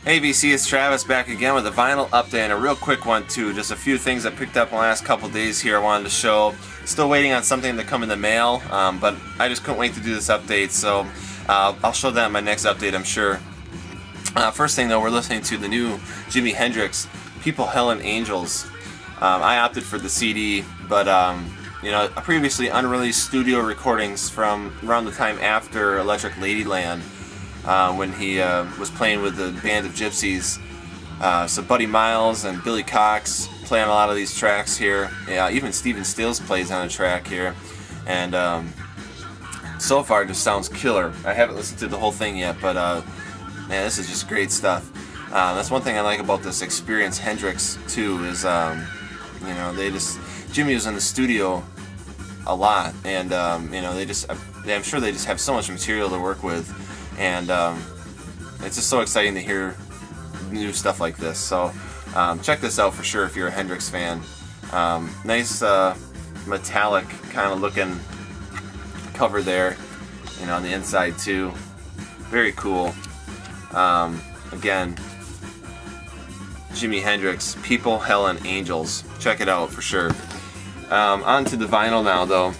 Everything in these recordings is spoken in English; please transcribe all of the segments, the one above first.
Hey VC, it's Travis back again with a vinyl update and a real quick one too. Just a few things I picked up in the last couple days here I wanted to show. Still waiting on something to come in the mail, but I just couldn't wait to do this update, so I'll show that in my next update, I'm sure. First thing though, we're listening to the new Jimi Hendrix, People, Hell, and Angels. I opted for the CD, but you know, previously unreleased studio recordings from around the time after Electric Ladyland, when he was playing with the band of Gypsies. So Buddy Miles and Billy Cox play on a lot of these tracks here. Yeah, even Stephen Stills plays on a track here, and so far it just sounds killer. I haven't listened to the whole thing yet, but man, this is just great stuff. That's one thing I like about this Experience Hendrix too, is you know, Jimmy was in the studio a lot, and you know, I'm sure they just have so much material to work with, and it's just so exciting to hear new stuff like this. So check this out for sure if you're a Hendrix fan. Nice metallic kind of looking cover there, you know, on the inside too. Very cool. Again, Jimi Hendrix, People, Hell, and Angels. Check it out for sure. On to the vinyl now though.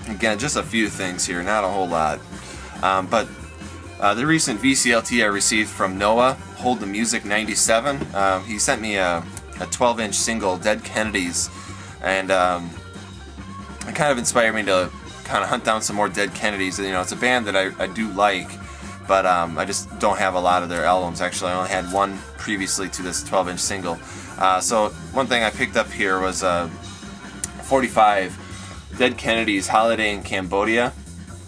Again, just a few things here, not a whole lot. But the recent VCLT I received from Noah, Hold the Music 97, he sent me a 12-inch single, Dead Kennedys, and it kind of inspired me to kind of hunt down some more Dead Kennedys. You know, it's a band that I do like, but I just don't have a lot of their albums. Actually, I only had one previously to this 12-inch single. So one thing I picked up here was 45 Dead Kennedys, Holiday in Cambodia,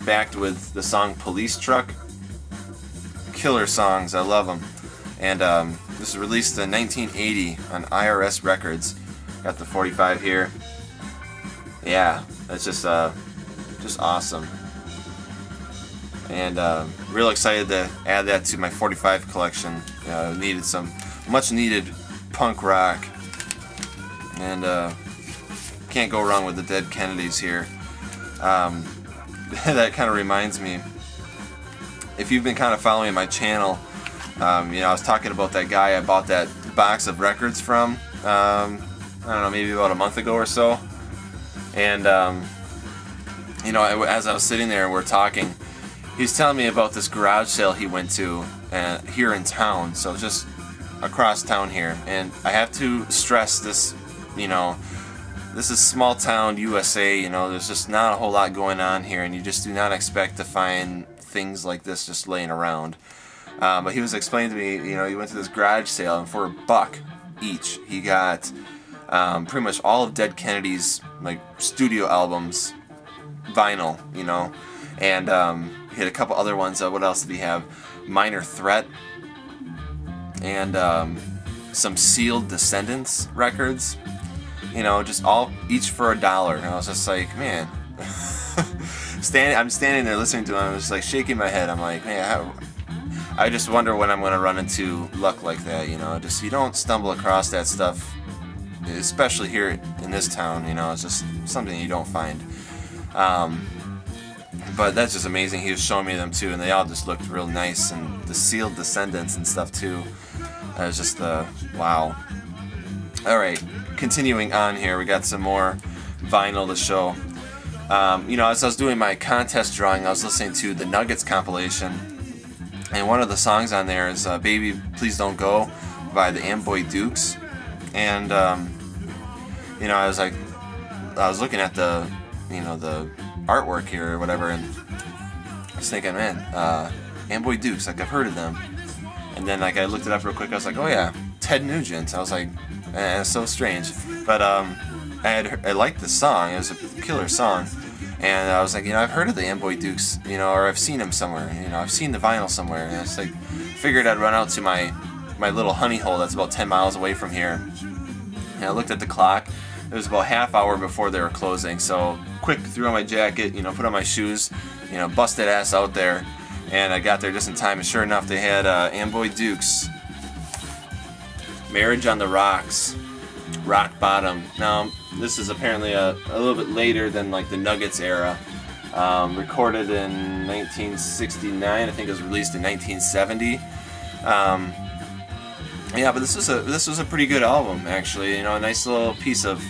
backed with the song Police Truck. Killer songs, I love them. And this was released in 1980 on IRS Records. Got the 45 here. Yeah, that's just awesome. And real excited to add that to my 45 collection. Needed some much needed punk rock, and can't go wrong with the Dead Kennedys here. That kind of reminds me, if you've been kind of following my channel, you know, I was talking about that guy I bought that box of records from, I don't know, maybe about a month ago or so. And you know, as I was sitting there and we're talking, he was telling me about this garage sale he went to here in town, so just across town here. And I have to stress this, you know, this is small town USA, you know, there's just not a whole lot going on here, and you just do not expect to find things like this just laying around. But he was explaining to me, you know, he went to this garage sale, and for $1 each, he got pretty much all of Dead Kennedy's like studio albums, vinyl, you know, and he had a couple other ones. What else did he have? Minor Threat, and some Sealed Descendants records. You know, just each for $1. And I was just like, man. I'm standing there listening to him. I'm just like shaking my head. I'm like, man, I just wonder when I'm going to run into luck like that. You know, just you don't stumble across that stuff, especially here in this town. You know, it's just something you don't find. But that's just amazing. He was showing me them too, and they all just looked real nice. And the Sealed Descendants and stuff too. It was just wow. All right, continuing on here, we got some more vinyl to show. You know, as I was doing my contest drawing, I was listening to the Nuggets compilation, and one of the songs on there is "Baby Please Don't Go" by the Amboy Dukes. And you know, I was looking at the, you know, the artwork here or whatever, and I was thinking, man, Amboy Dukes, like I've heard of them. And then like I looked it up real quick, I was like, oh yeah, Ted Nugent. I was like, it's so strange. But I liked the song. It was a killer song, and I was like, you know, I've heard of the Amboy Dukes, you know, or I've seen them somewhere. You know, I've seen the vinyl somewhere. And I was like, figured I'd run out to my little honey hole that's about 10 miles away from here. And I looked at the clock. It was about half hour before they were closing. So quick, threw on my jacket, you know, put on my shoes, you know, busted ass out there, and I got there just in time. And sure enough, they had Amboy Dukes, Marriage on the Rocks, Rock Bottom. Now, this is apparently a little bit later than like the Nuggets era. Recorded in 1969, I think it was released in 1970. yeah, but this was a pretty good album actually. You know, a nice little piece of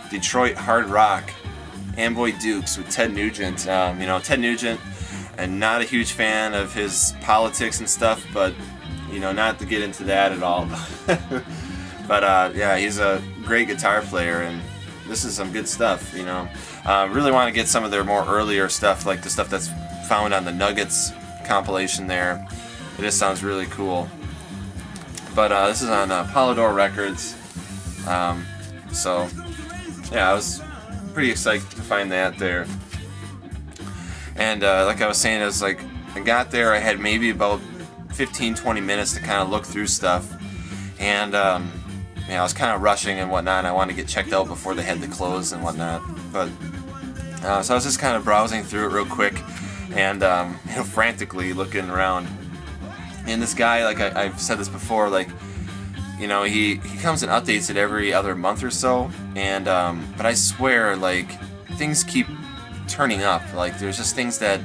Detroit hard rock. Amboy Dukes with Ted Nugent. You know, Ted Nugent, and not a huge fan of his politics and stuff, but you know, not to get into that at all. But yeah, he's a great guitar player, and this is some good stuff. You know, really want to get some of their more earlier stuff, like the stuff that's found on the Nuggets compilation there. It just sounds really cool. But this is on Polydor Records. So yeah, I was pretty excited to find that there. And like I was saying, it was like I got there, I had maybe about 15-20 minutes to kind of look through stuff, and yeah, I was kind of rushing and whatnot, and I wanted to get checked out before they had to close and whatnot. But so I was just kind of browsing through it real quick, and you know, frantically looking around. And this guy, like I've said this before, like, you know, he comes and updates it every other month or so, and but I swear, like, things keep turning up. Like, there's just things that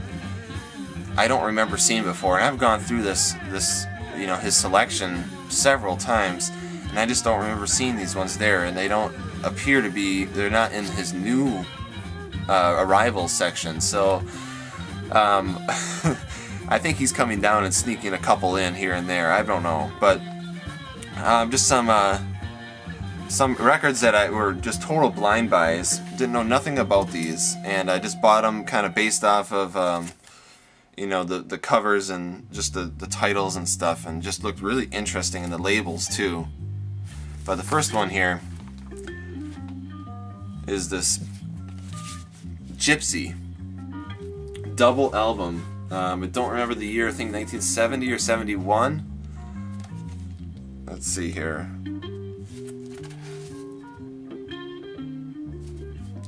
I don't remember seeing before, and I've gone through this you know, his selection several times, and I just don't remember seeing these ones there, and they don't appear to be, they're not in his new arrivals section. So I think he's coming down and sneaking a couple in here and there. I don't know, but just some records that were just total blind buys. Didn't know nothing about these, and I just bought them kind of based off of you know, the covers and just the titles and stuff, and just looked really interesting in the labels too. But the first one here is this Gypsy double album. I don't remember the year, I think 1970 or 71. Let's see here.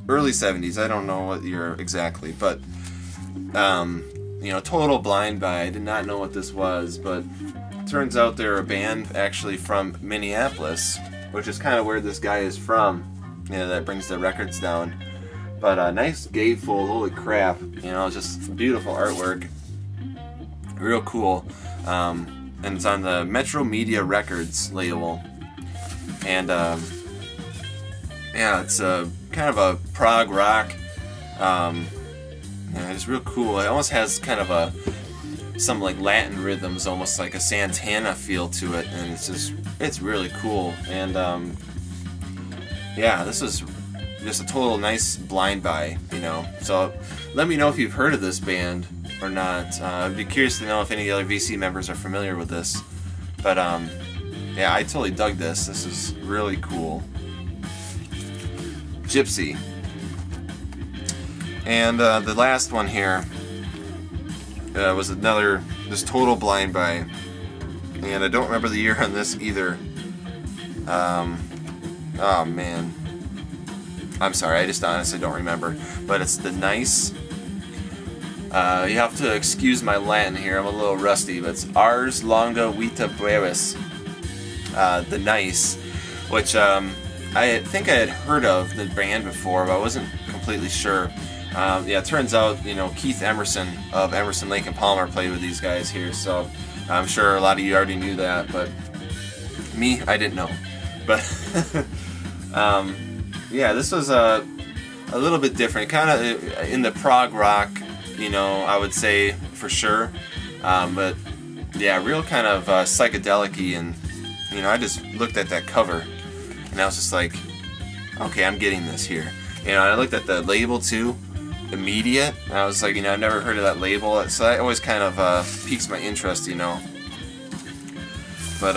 Early 70s, I don't know what year exactly, but you know, total blind buy. I did not know what this was, but turns out they're a band actually from Minneapolis, which is kind of where this guy is from. You know, that brings the records down. But a nice gatefold, holy crap. You know, just beautiful artwork. Real cool. And it's on the Metro Media Records label. And yeah, it's kind of a prog rock. Yeah, it's real cool. It almost has kind of some like Latin rhythms, almost like a Santana feel to it, and it's really cool. And yeah, this was just a total nice blind buy, you know. So let me know if you've heard of this band or not. I'd be curious to know if any other VC members are familiar with this. But yeah, I totally dug this. This is really cool. Gypsy. And the last one here was another just total blind buy, and I don't remember the year on this either. Oh man, I'm sorry, I just honestly don't remember. But it's the Nice. You have to excuse my Latin here, I'm a little rusty, but it's Ars Longa Vita Brevis. The Nice, which I think I had heard of the band before, but I wasn't completely sure. Yeah, it turns out, you know, Keith Emerson of Emerson, Lake and Palmer played with these guys here, so I'm sure a lot of you already knew that, but me, I didn't know. But yeah, this was a little bit different, kind of in the prog rock, you know, I would say for sure. But yeah, real kind of psychedelic-y, and you know, I just looked at that cover and I was just like, okay, I'm getting this here. You know, and I looked at the label too. Immediate. And I was like, you know, I've never heard of that label, so that always kind of piques my interest, you know. But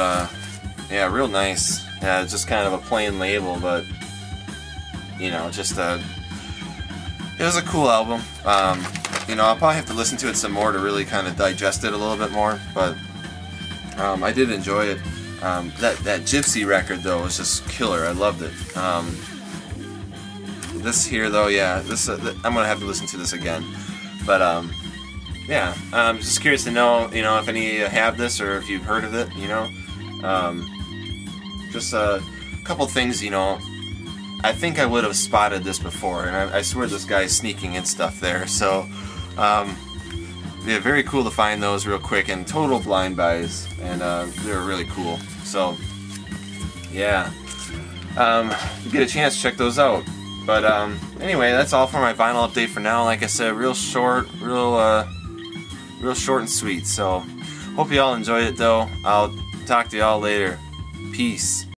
yeah, real nice. Yeah, it's just kind of a plain label, but you know, just it was a cool album. You know, I'll probably have to listen to it some more to really kind of digest it a little bit more, but I did enjoy it. That Gypsy record though was just killer. I loved it. This here though, yeah, this I'm gonna have to listen to this again. But yeah, I'm just curious to know, you know, if any have this or if you've heard of it, you know. Just a couple things, you know. I think I would have spotted this before, and I swear this guy's sneaking in stuff there. So yeah, very cool to find those real quick, and total blind buys, and they were really cool. So yeah. If you get a chance, check those out. But anyway, that's all for my vinyl update for now. Like I said, real short, real short and sweet. So hope you all enjoyed it though. I'll talk to y'all later. Peace.